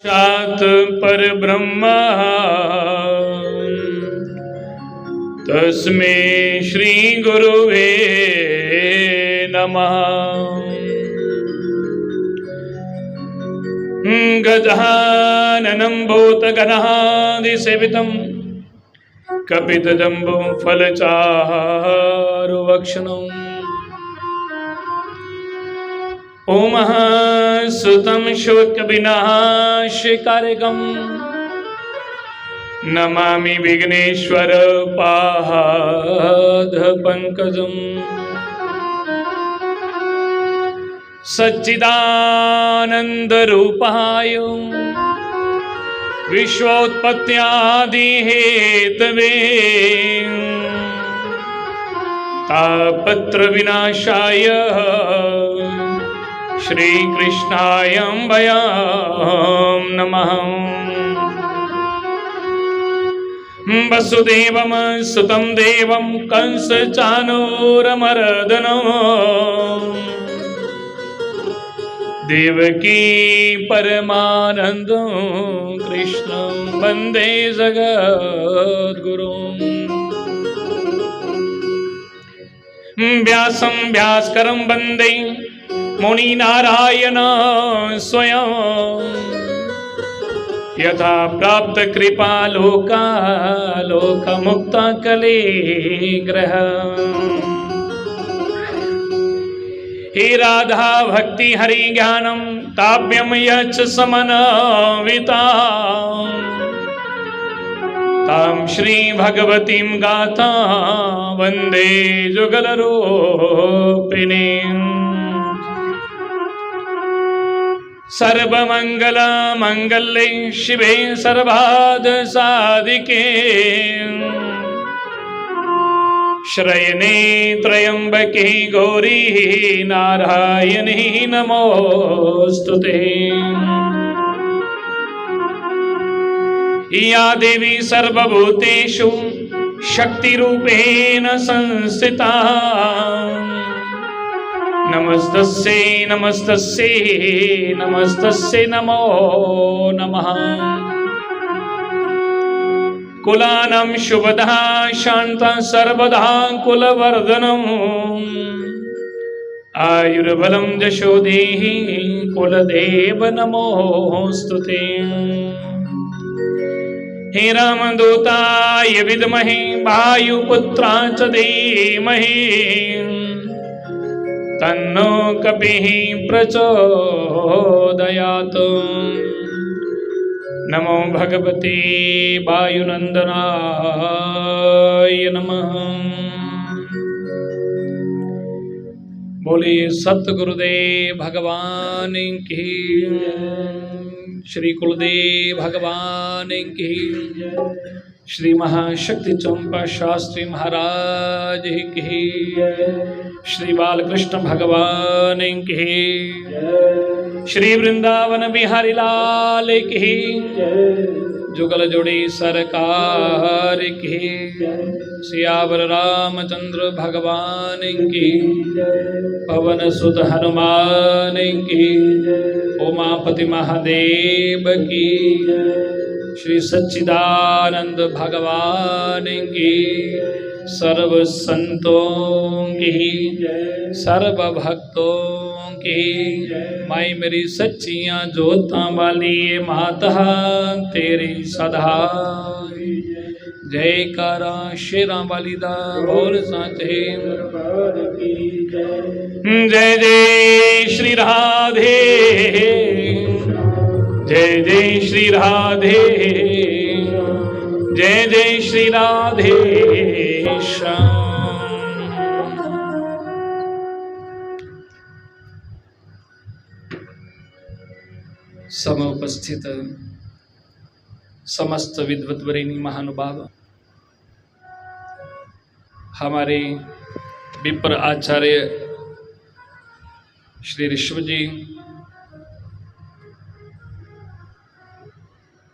साक्षात् परब्रह्म तस्मै श्री गुरुवे नमः। गजाननं भूतगणाधिसेवितं कपितजम्बुं फलचारुभक्षणम् ओम सुतं शोकविनाशकारिकं नमामि विघ्नेश्वर पादपङ्कजम्। सच्चिदानन्दरूपाय विश्वोत्पत्त्यादिहेतवे तापत्रविनाशाय श्री कृष्णाय वयं नमः। वसुदेवं सुतं देवं कंसचाणूरमर्दनं देवकी परमानन्दं कृष्णं वन्दे जगद्गुरुं। व्यासं व्यासकरं वन्दे मुनिनारायण स्वयं यथा प्राप्त कृपा लोकमुक्ता कलेग्रह। हे राधा भक्ति हरि ज्ञानम ताप्यम यच्च समन्विता तां श्री भगवतीं गाथा वन्दे जुगलरूपिणीम्। सर्वमंगल मंगल्ये शिवे सर्वार्थ साधिके शरण्ये त्र्यंबके गौरी नारायणी नमोस्तुते। या देवी सर्वभूतेषु शक्तिरूपेण संस्थिता नमस्तस्यै नमस्तस्यै नमस्तस्यै नमो नमः। कुलानां शुभदा शान्ता सर्वदा कुलवर्धनम् आयुर्बलं यशोधेहि कुलदेव नमोस्तुते। हे रामदूताय विद्महे वायुपुत्राय च धीमहि तन्नो कपिः प्रचोदयात्। नमो भगवते वायुनंदनाय नमः। बोलिए सतगुरुदेव भगवान की, श्री कुलदेव भगवान की, श्री महाशक्ति चंपा शास्त्री महाराज की, श्री बालकृष्ण भगवान की, श्री वृंदावन बिहारी लाल की, जुगल जोड़ी सरकार की, सियावर रामचंद्र भगवान की, पवन सुत हनुमान की, उमापति महादेव की, श्री सच्चिदानंद भगवान की, सर्व संतों की, सर्व भक्तों की, माई मेरी सच्चियाँ जोतां वाली माता तेरी सदा जयकारा शेरां वाली दा बोल साचे। जय जय श्री राधे जय जय श्री राधे जय जय श्री राधे श्याम। समुपस्थित समस्त विद्वद्वरेणी महानुभाव, हमारे विप्र आचार्य श्री ऋषभ जी,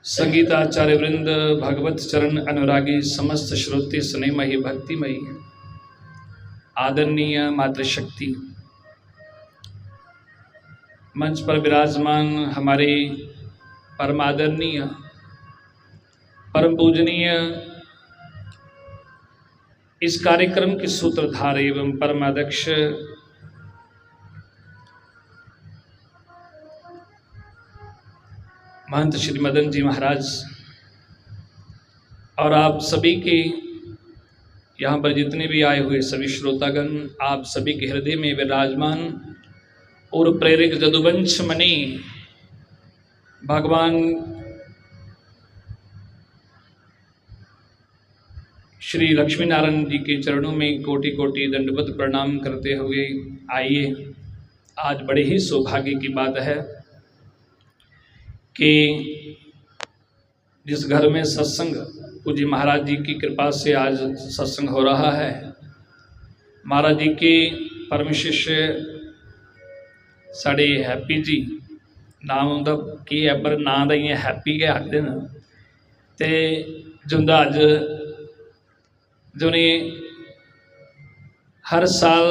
संगीताचार्य वृंद, भगवत चरण अनुरागी, समस्त श्रोते स्नेहमयी भक्तिमयी आदरणीय मातृशक्ति, मंच पर विराजमान हमारे परम आदरणीय, परम पूजनीय इस कार्यक्रम के सूत्रधार एवं परम अध्यक्ष महंत श्री मदन जी महाराज और आप सभी के यहाँ पर जितने भी आए हुए सभी श्रोतागण, आप सभी के हृदय में विराजमान और प्रेरक जदुवंश मणि भगवान श्री लक्ष्मी नारायण जी के चरणों में कोटि कोटि दंडवत प्रणाम करते हुए आइए। आज बड़े ही सौभाग्य की बात है कि जिस घर में सत्संग पूज्य महाराज जी की कृपा से आज सत्संग हो रहा है, महाराज जी के परम शिष्य साढ़े हैप्पी जी, नाम उनका की है पर नाम का ही हैप्पी के आखते हैं, तो जिंदा अज जो ने हर साल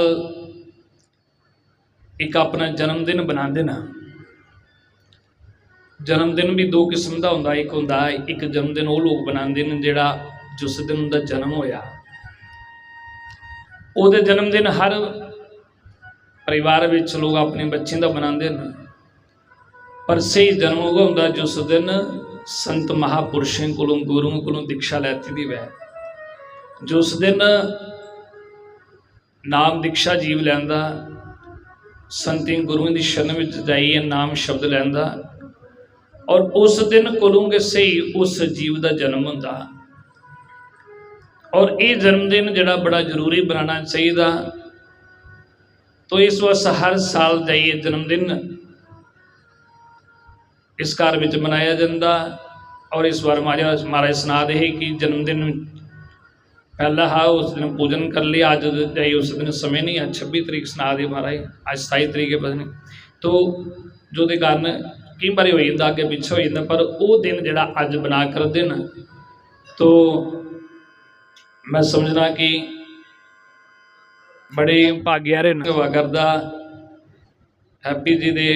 एक अपना जन्मदिन बनाते ना। जन्मदिन भी दो किस्म का होंदा, एक होंदा एक जन्मदिन वो लोग बनाते हैं जिहड़ा जिस दिन उनका जन्म होया, उहदे जन्मदिन हर परिवार विच लोग अपने बच्चे का बनाते हैं। पर सही जन्म वो होंदा जिस दिन संत महापुरुषों कोलों गुरुओं कोलों दीक्षा लैती दी वै, जिस दिन नाम दीक्षा जीव लैंदा, संती गुरुओं की शरण में जाइए नाम शब्द लैंदा, और उस दिन कोलोंगे सही उस जीव का जन्म होंदा। और ये जन्मदिन जिहड़ा बड़ा जरूरी बनाना चाहिए। तो इस वास्ते हर साल जाइए जन्मदिन इस घर में मनाया जाता। और इस बार महाराज सुना दे कि जन्मदिन पहला हा उस दिन पूजन कर लिया, अज जाइए उस दिन समय नहीं है, 26 तरीक सुना दे महाराज, अज 27 तरीक है पता नहीं, तो जो के कारण कई बार हो जाता अगे पिछे हो जाता, पर वो दिन जोड़ा अज बना कर दिन, तो मैं समझना कि बड़े भाग्यारे हुआ करता। हैप्पी जी के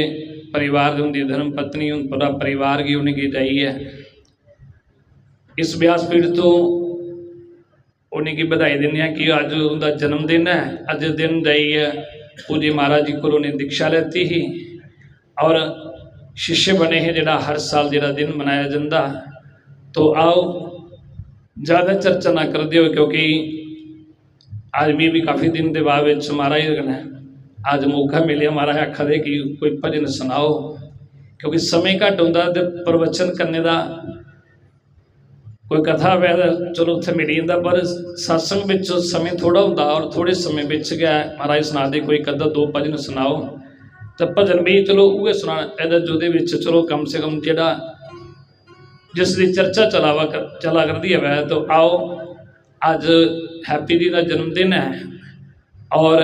परिवार की होंगी धर्म पत्नी, हूँ पूरा परिवार की उन्हें की जाई है। इस व्यासपीठ तो उन्हें की बधाई देने कि अज उनका जन्मदिन है। अज दिन जाइए पूज्य महाराज जी को उन्हें दीक्षा लेती ही और शिष्य बने हैं, जोड़ा हर साल जोड़ा दिन मनाया जाता। तो आओ ज़्यादा चर्चा ना कर दियो, क्योंकि आज भी काफ़ी दिन के बाद महाराज ने आज मौका मिले महाराज आखा दे कि कोई भजन सुनाओ, क्योंकि समय घट होंदा ते प्रवचन करने का कोई कथा वै चलो उत्थे मिल जाता, पर सत्संग में समय थोड़ा होंदा और थोड़े समय बिच गया महाराज सुना दे कोई कदा दो भजन सुनाओ, तो भजन भी चलो उहे सुना जो चलो कम से कम जोड़ा जिसकी चर्चा चला करती है वह। तो आओ अज हैप्पी जी का जन्मदिन है, और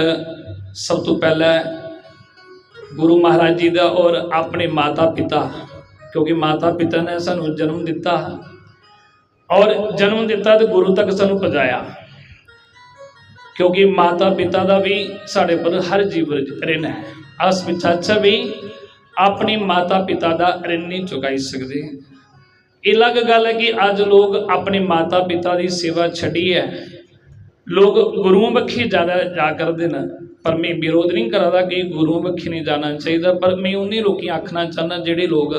सब तो पहला गुरु महाराज जी का और अपने माता पिता, क्योंकि माता पिता ने सानू जन्म दिता और जन्म दिता तो गुरु तक सानू पहुँचाया, क्योंकि माता पिता का भी साढ़े पर हर जीव ऋण है। अस पिछाचा भी अपनी माता पिता का ऋण नहीं चुकाई सकते। ये अलग गल है कि अज लोग अपने माता पिता की सेवा छड़ी है, लोग गुरुओं बखी ज़्यादा जा करते हैं। पर मैं विरोध नहीं करा कि गुरुओं बखी नहीं जाना चाहिए, पर मैं उन्हीं लोग आखना चाहना जिहड़े लोग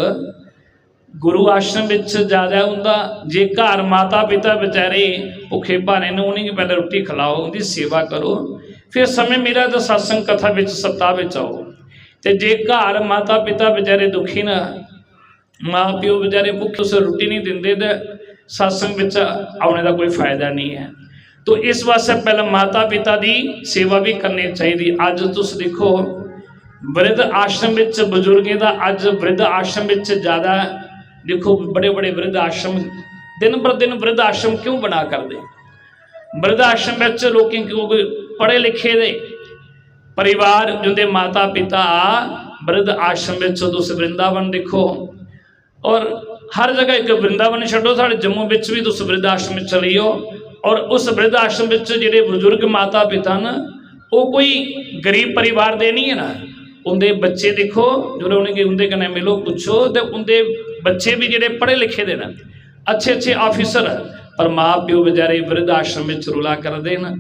गुरु आश्रम में ज़्यादा होंदा, जे घर माता पिता बेचारे भुखे भाने ने उन्हें पहले रोटी खिलाओ, उनकी सेवा करो, फिर समय मेरा तो सत्संग कथा में सप्ताह में आओ। तो जे घर माता पिता बेचारे दुखी ना, माँ प्यो बेचारे भुखे उस रोटी नहीं देंदे, तो सत्संग में आने का कोई फायदा नहीं है। तो इस वास्ते पहले माता पिता की सेवा भी करनी चाहिए। अज तुम देखो वृद्ध आश्रम में बजुर्गों का, अज वृद्ध आश्रम में ज़्यादा देखो बड़े बड़े वृद्ध आश्रम दिन ब दिन वृद्ध आश्रम क्यों बना कर दे। वृद्ध आश्रम में लोग क्यों पढ़े लिखे दे परिवार जिंदे माता पिता वृद्ध आश्रम में तुम वृंदावन देखो, और हर जगह एक वृंदावन छो, साढ़े जम्मू में भी तुम वृद्ध आश्रम में चलियो, और उस वृद्ध आश्रम में जोड़े बजुर्ग माता पिता न वो कोई गरीब परिवार दे नहीं है ना, उनके बच्चे देखो जो उन्हें उनके कने मिलो पूछो, तो उनके बच्चे भी जिहड़े पढ़े लिखे दे न, अच्छे अच्छे ऑफिसर, पर माँ प्यो बेचारे वृद्ध आश्रम में रुला करते हैं।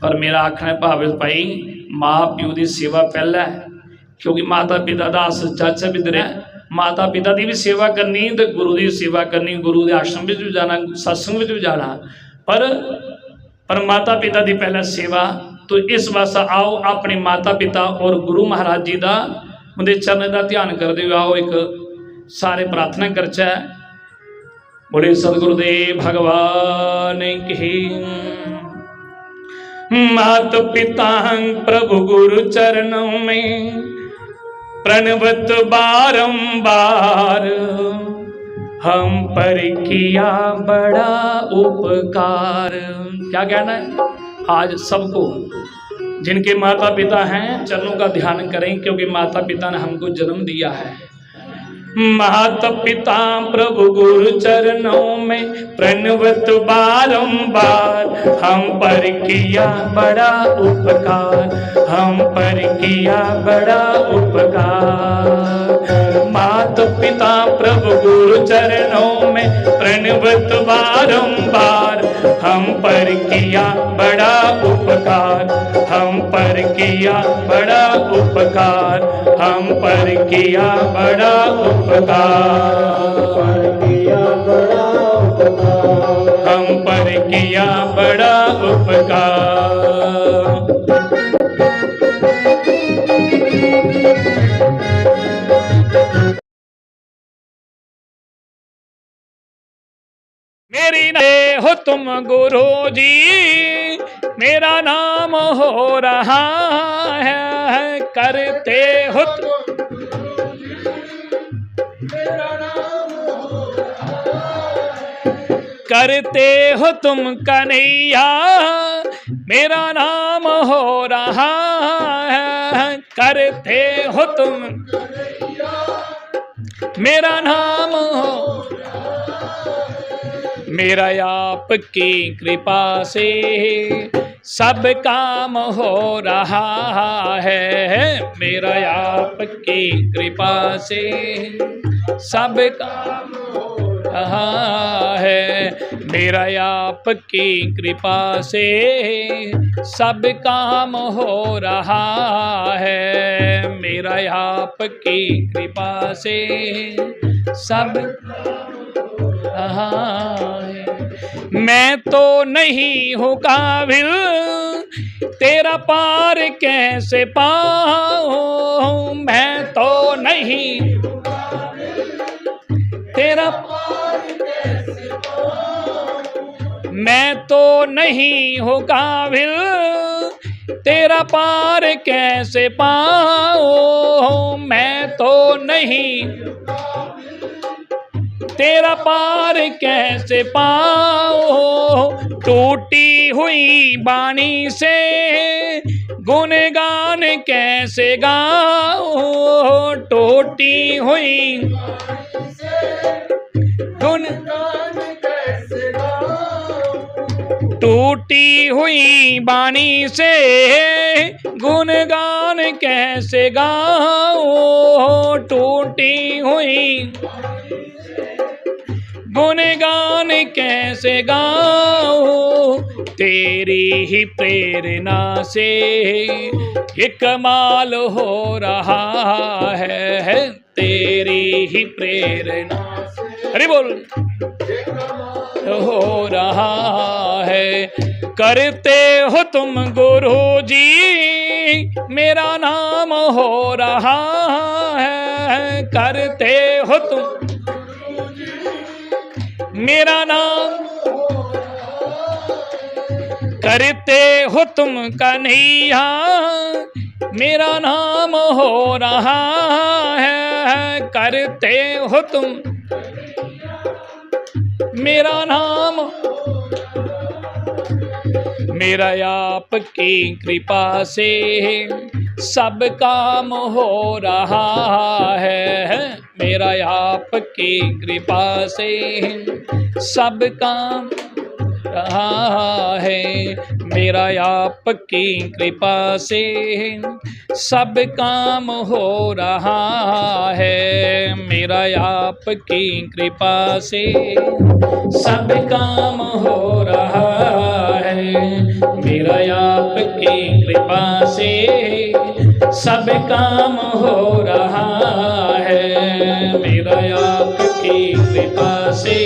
पर मेरा आखना भाव भाई माँ प्यो की सेवा पहला है, क्योंकि माता पिता का असल चाचा भी है। माता पिता की भी सेवा करनी तो गुरु की सेवा करनी, गुरु के आश्रम में भी जाना, सत्संग में भी जाना, पर माता पिता की पहला सेवा। तो इस वास्ते आओ अपने माता पिता और गुरु महाराज जी का उनके चरण का ध्यान करते हुए आओ एक सारे प्रार्थना करचा। बोले सतगुरुदेव भगवान की। मात पिता प्रभु गुरु चरणों में प्रणवत बारंबार, हम पर किया बड़ा उपकार। क्या कहना है आज सबको, जिनके माता पिता हैं चरणों का ध्यान करें, क्योंकि माता पिता ने हमको जन्म दिया है। माता पिता प्रभु गुरु चरणों में प्रणवत बारंबार, हम पर किया बड़ा उपकार, हम पर किया बड़ा उपकार। माता पिता प्रभु गुरु चरणों में प्रणवत बारंबार, हम पर किया बड़ा उपकार, हम पर किया बड़ा उपकार, हम पर किया बड़ा उपकार, हम पर किया बड़ा उपकार। मेरी ने हो तुम गुरु जी, मेरा नाम हो रहा है, करते हो करते हो तुम कन्हैया, मेरा नाम हो रहा है, करते हो तुम मेरा नाम हो। मेरा आपकी कृपा से सब काम हो रहा है, मेरा आपकी कृपा से सब काम हो रहा है, मेरा आपकी कृपा से सब काम हो रहा है, मेरा आपकी कृपा से सब है। मैं तो नहीं हूँ काबिल, तेरा पार कैसे पाऊँ, मैं तो नहीं तेरा पार कैसे पाऊँ, मैं तो नहीं हूँ काबिल, तेरा पार कैसे पाऊँ, मैं तो नहीं तेरा पार कैसे पाओ। टूटी हुई बाणी से गुणगान कैसे गाओ, टूटी हुई गुणगान कैसे गाओ, टूटी हुई बाणी से गुणगान कैसे गाओ, टूटी हुई गुणगान कैसे गाऊं, तेरी ही प्रेरणा से ये कमाल हो रहा है, तेरी ही प्रेरणा से अरे बोल हो रहा है। करते हो तुम गुरु जी, मेरा नाम हो रहा है, करते हो तुम मेरा नाम, करते हो तुम कन्हैया, मेरा नाम हो रहा है, करते हो तुम मेरा नाम, मेरा आपकी कृपा से सब काम हो रहा है, मेरा आपकी कृपा से सब काम रहा है। मेरा आपकी कृपा से सब काम हो रहा है। मेरा आपकी कृपा से सब काम हो रहा है। मेरा आपकी कृपा से सब काम हो रहा है। मेरा आपकी कृपा से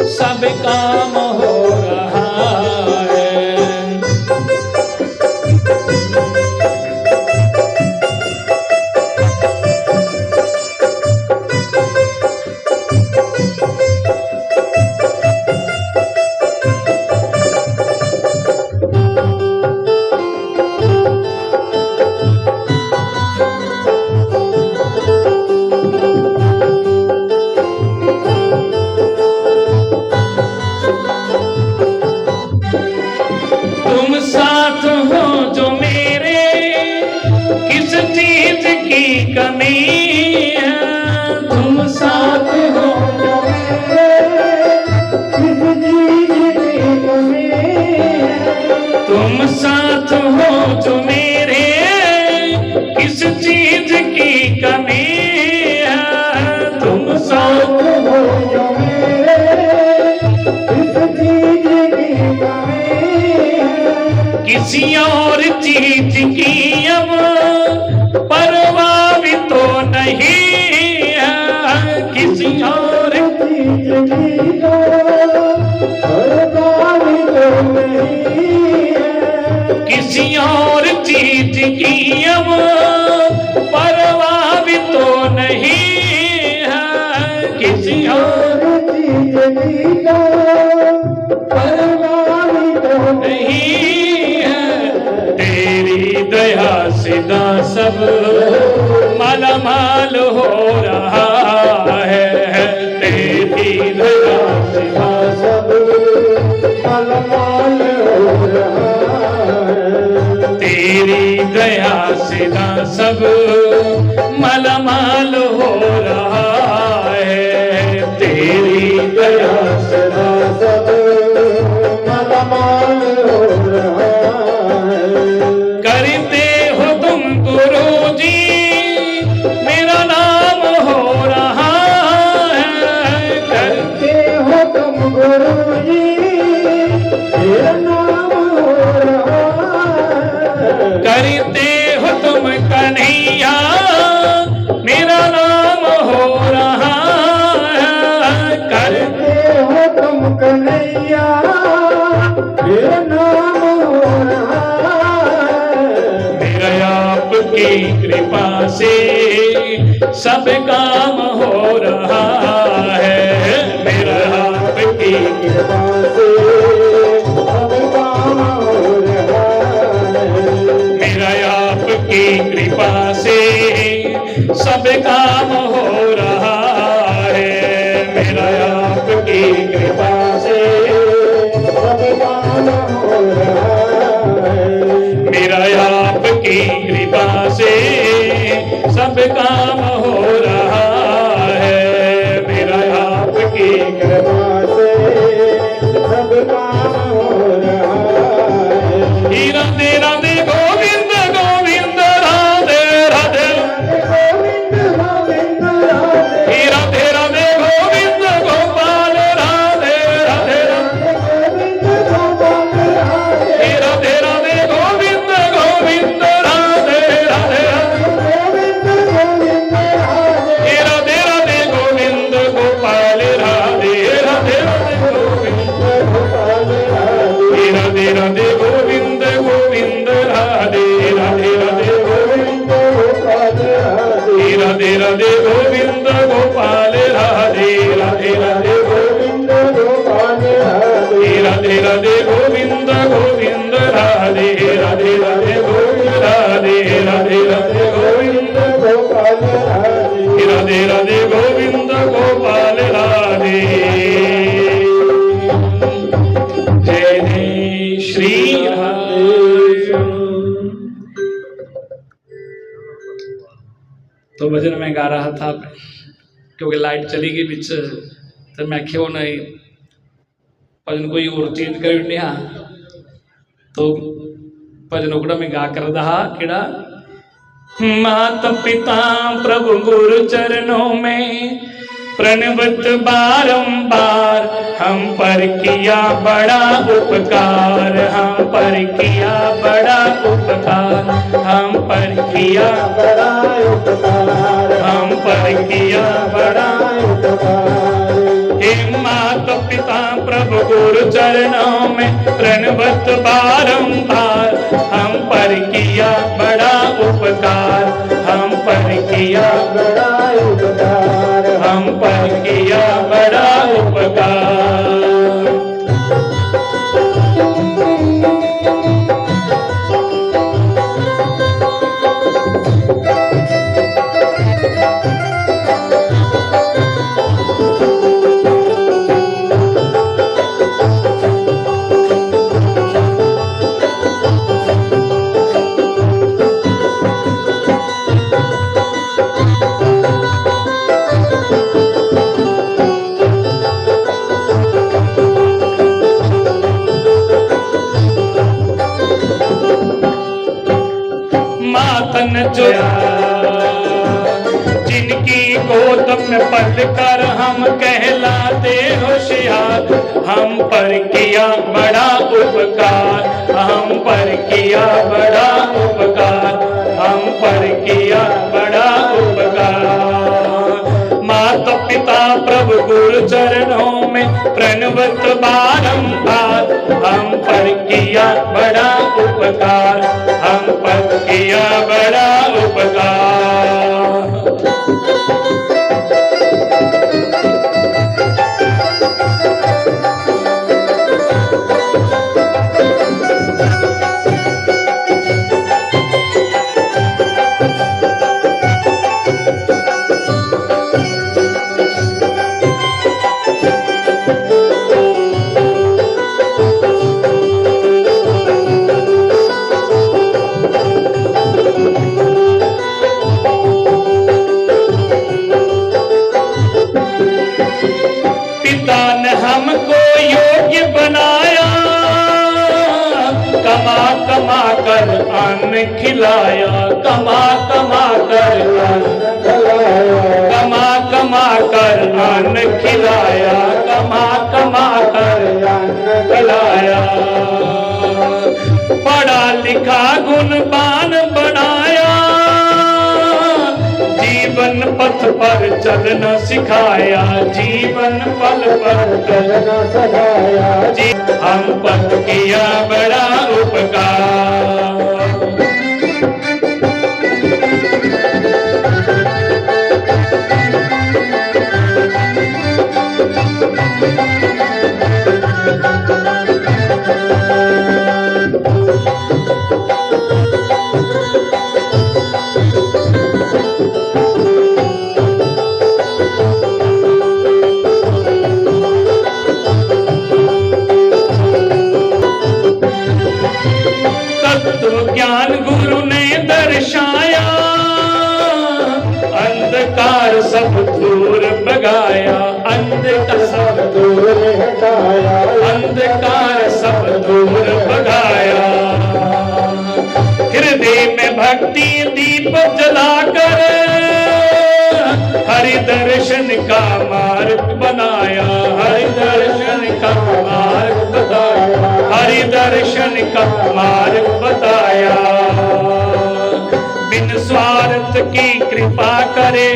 सब काम हो रहा है। तुम साथ हो जो मेरे, किस चीज की कमी है। तुम साथ हो जो मेरे, किस चीज की कमी है। तुम साथ हो जो मेरे, किस चीज की कमी है। तुम साथ हो जो मेरे, किस चीज की कमी है। किसी और चीज की अब परवाह भी तो नहीं है। किसी और चीज की परवाह भी तो नहीं है। किसी और चीज की अब परवाह भी तो नहीं है। किसी और चीज की परवाह भी तो नहीं है। तेरी दया से ना सब मालामाल हो रहा है। तेरी दया से ना सब मालामाल हो रहा है। तेरी दया से ना सब मालामाल हो रहा है। तेरी दया से ना सब मालामाल हो रहा है। करते हो तुम गुरुजी, मेरा नाम हो रहा है। करते हो तुम गुरुजी, मेरा नाम हो रहा है। करते हो तुम कन्हैया, मेरा नाम हो रहा है। करते हो तुम कन्हैया, मेरा नाम हो रहा है। मेरा आपकी कृपा से सब काम हो रहा है। मेरा आपकी कृपा से सब काम हो रहा है। मेरा आपकी कृपा से सब काम हो रहा है। मेरा आपकी कृपा से सब काम हो रहा है। मेरा आपकी कृपा से सब काम हो रहा है। मेरा आपकी कृपा से सब काम हो रहा है। राधे राधे गोविंद गोविंद राधे राधे गोविंद गोविंद राधे राधे राधे गोविंद गोपाल राधे राधे गोविंद गोपाल राधे राधे राधे गोविंद गोविंद राधे राधे गोविंद गोविंद राधे राधे गोविंद गोपाल राधे राधे गोविंद गोपाल राधे राधे गोविंद गोविंद राधे राधे राधे गोविंद गोपाल राधे राधे गोविंद गोपाल राधे राधे राधे गोविंद गोपाल राधे राधे गोविंद गोविंद राधे राधे राधे गोविंद राधे राधे राधे गोविंद गोपाल राधे राधे गोविंद गोपाल राधे। जय जय श्री राधे। तो भजन में गा रहा था क्योंकि लाइट चली गई बीच, तो मैं क्यों नहीं भजन कोई और चेंज कर लिया तो भजन उकड़ा में गा कर रहा केड़ा माता पिता प्रभु गुरु चरणों में प्रणवत बारंबार हम पर किया बड़ा उपकार, हम पर किया बड़ा उपकार, हम पर किया बड़ा उपकार, हम पर किया बड़ा उपकार। हे माता पिता प्रभु गुरु चरणों में प्रणवत बारंबार हम पर किया बड़ा उपकार, हम पर किया बड़ा उपकार, हम पर किया बड़ा उपकार। जोया जिनकी गोद में पल कर हम कहलाते होशियार, हम पर किया बड़ा उपकार, हम पर किया बड़ा उपकार, हम पर किया बड़ा उपकार। माता पिता प्रभु गुरु चरणों में प्रणवत बारंबार हम पर किया बड़ा उपकार, हम पर किया बड़ा उपकार। अन्न खिलाया, कमा कमा कर अन्न खिलाया, कमा कमा कर अन्न खिलाया, कमा कमा कर अन्न खिलाया। पढ़ा लिखा गुणवान बनाया, जीवन पथ पर चलना सिखाया, जीवन पल पर चलना सिखाया। हम पर किया बड़ा उपकार। ज्ञान गुरु ने दर्शाया, अंधकार सब दूर भगाया, अंधकार सब दूर हटाया, अंधकार सब दूर भगाया। हृदय में भक्ति दीप जलाकर हरि दर्शन का मार्ग बनाया, हरि दर्शन का मार्ग बताया, हरि दर्शन का मार्ग बताया। बिन स्वार्थ की कृपा करे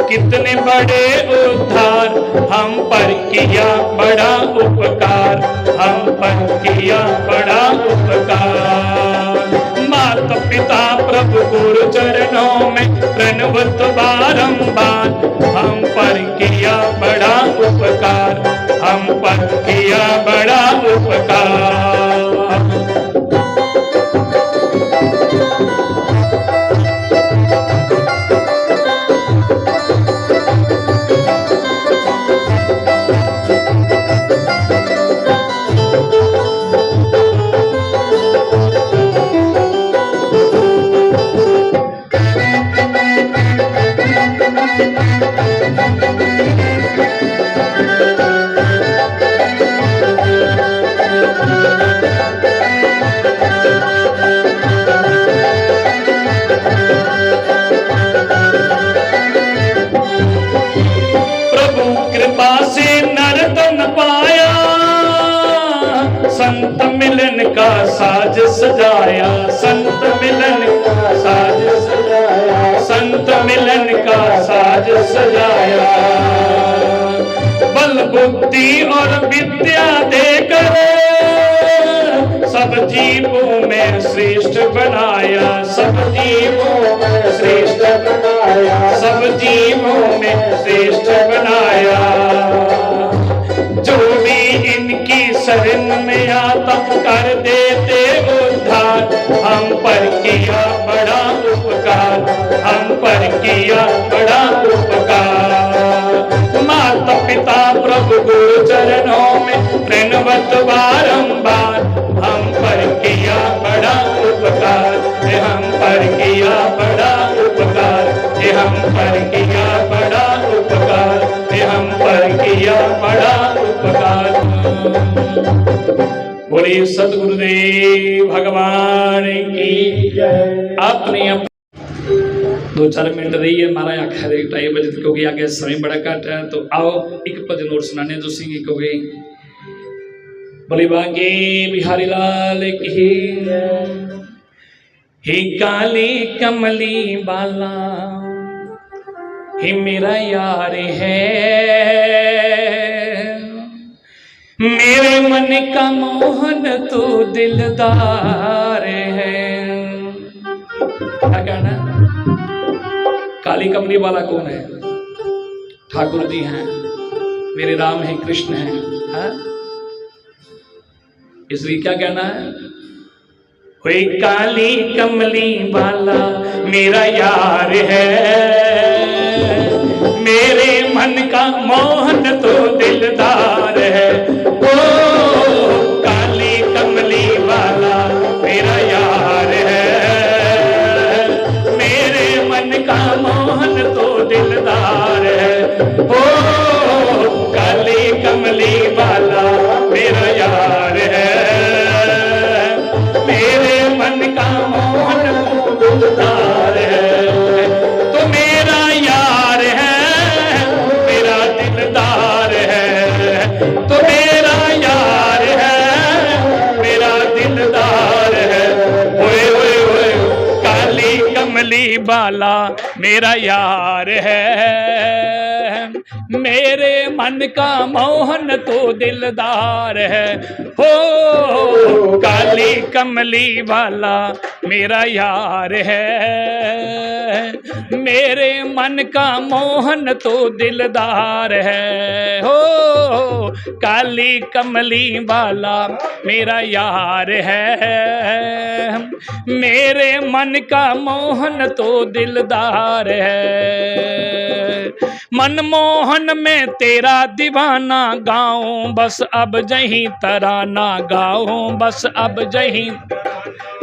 कितने बड़े उद्धार, हम पर किया बड़ा उपकार, हम पर किया बड़ा उपकार। माता पिता प्रभु गुरु चरणों में प्रणवत बारंबार हम पर किया बड़ा उपकार, हम पर किया बड़ा उपकार। पाया, संत मिलन का साज सजाया, संत मिलन का साज सजाया, संत मिलन का साज सजाया। बल बुद्धि और विद्या देकर सब जीवों में श्रेष्ठ बनाया, सब जीवों में श्रेष्ठ बनाया, सब जीवों में श्रेष्ठ बनाया। जो भी इनकी शरण में आता कर देते उद्धार, हम पर किया बड़ा उपकार, हम पर किया बड़ा उपकार। माता पिता प्रभु गुरु चरणों में प्रणवत बारंबार, हम पर किया बड़ा उपकार, हम पर किया बड़ा उपकार, हम पर किया बड़ा उपकार, हम पर किया बड़ा उपकार। बोलिए सतगुरुदेव भगवान की जय। अपने 2-4 मिनट रहिए, महाराज आखिर 2:30 बजे क्योंकि आगे समय बड़ा घट है। तो आओ एक भजन और सुनाने जो सिंह कहोगे। बोली बांके बिहारी लाल की। हे काली कमली बाला, हे मेरा यार है, मेरे मन का मोहन तू दिलदार है। क्या कहना? काली कमली वाला कौन है? ठाकुर जी हैं, मेरे राम हैं, कृष्ण हैं, है? इसलिए क्या कहना है? कोई काली कमली वाला मेरा यार है, मेरे मन का मोहन तो दिलदार है। ओ काली कमली वाला मेरा यार है, मेरे मन का मोहन तो दिलदार है। ओ काली कमली वाला मेरा यार है, मेरे मन का मोहन तो दिलदार है। तो मेरा यार है, मेरा दिलदार है, तो मेरा यार है, मेरा दिलदार है। ओए ओए ओए काली कमली वाला मेरा यार है, मेरे मन का मोहन तो दिलदार है। हो काली कमली वाला मेरा यार है, मेरे मन का मोहन तो दिलदार है। हो काली कमली वाला मेरा यार है, मेरे मन का मोहन तो दिलदार है। मनमोहन में तेरा दीवाना गाऊं बस अब जहीं तराना, गाऊं बस अब जहीं,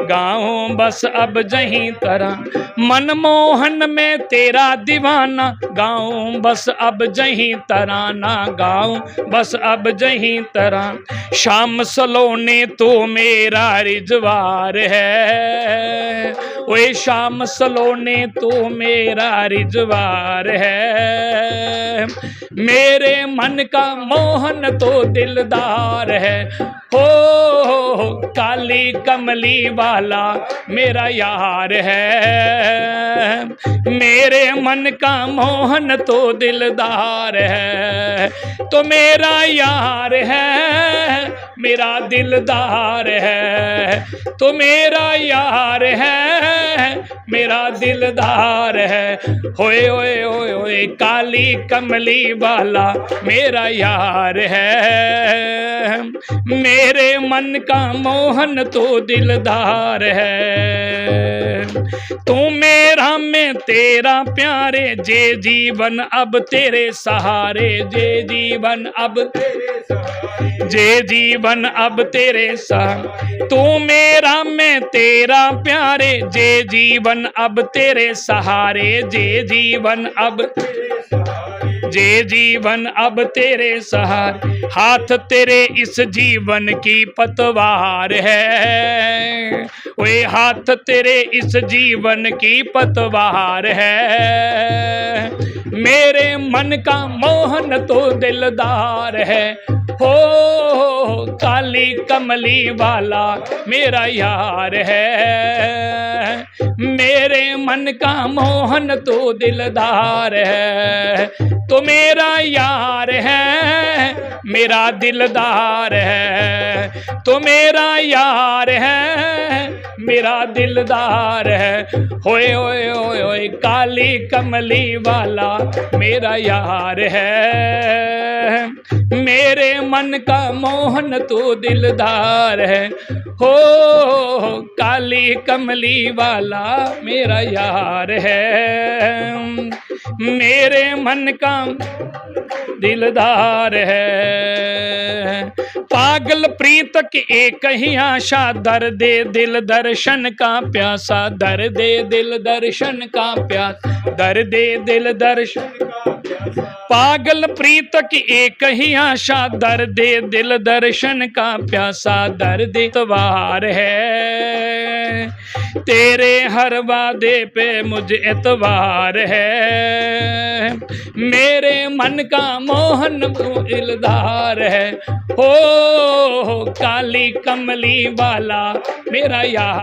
गाऊं बस अब जहीं तरह। मनमोहन में तेरा दीवाना गाऊं बस अब जहीं तराना, गाऊं बस अब जहीं तरह। शाम सलोने तो मेरा रिजवार है, ओए शाम सलोने तो मेरा रिजवार है, मेरे मन का मोहन तो दिलदार है। हो काली कमली वाला मेरा यार है, मेरे मन का मोहन तो दिलदार है। तो मेरा यार है, मेरा दिलदार है, तो मेरा यार है, मेरा दिलदार है। होए ओए ओए ओए काली कमली वाला मेरा यार है, मेरे मन का मोहन तो दिलदार है। तू मेरा में तेरा प्यारे, जे जीवन अब तेरे सहारे, जे जीवन अब तेरे सहारे, जे जीवन अब तेरे सहारे। तू मेरा में तेरा प्यारे, जे जीवन अब तेरे सहारे, जे जीवन अब तेरे सहारे। जे जीवन अब तेरे सहारे, हाथ तेरे इस जीवन की पतवार है, वे हाथ तेरे इस जीवन की पतवार है। मेरे मन का मोहन तो दिलदार है, हो काली कमली वाला मेरा यार है। मेरे मन का मोहन तो दिलदार है, तो मेरा यार है, मेरा दिलदार है, तो मेरा यार है, मेरा दिलदार है। होए होए होए होए काली कमली वाला मेरा यार है। मेरे मन का मोहन तो दिलदार है, हो काली कमली वाला मेरा यार है। मेरे मन का दिलदार है। पागल प्रीत की एक ही आशा, दर्द दिल दर्शन का प्यासा, दर्द दिल दर्शन का प्यासा, दर्द दिल दर्शन का प्यासा। पागल प्रीत की एक ही आशा, दर्द दिल दर्शन का प्यासा, दर्द इतवार है। तेरे हर वादे पे मुझे एतवार है। मेरे मन का मोहन दिलदार है, हो काली कमली वाला मेरा यार।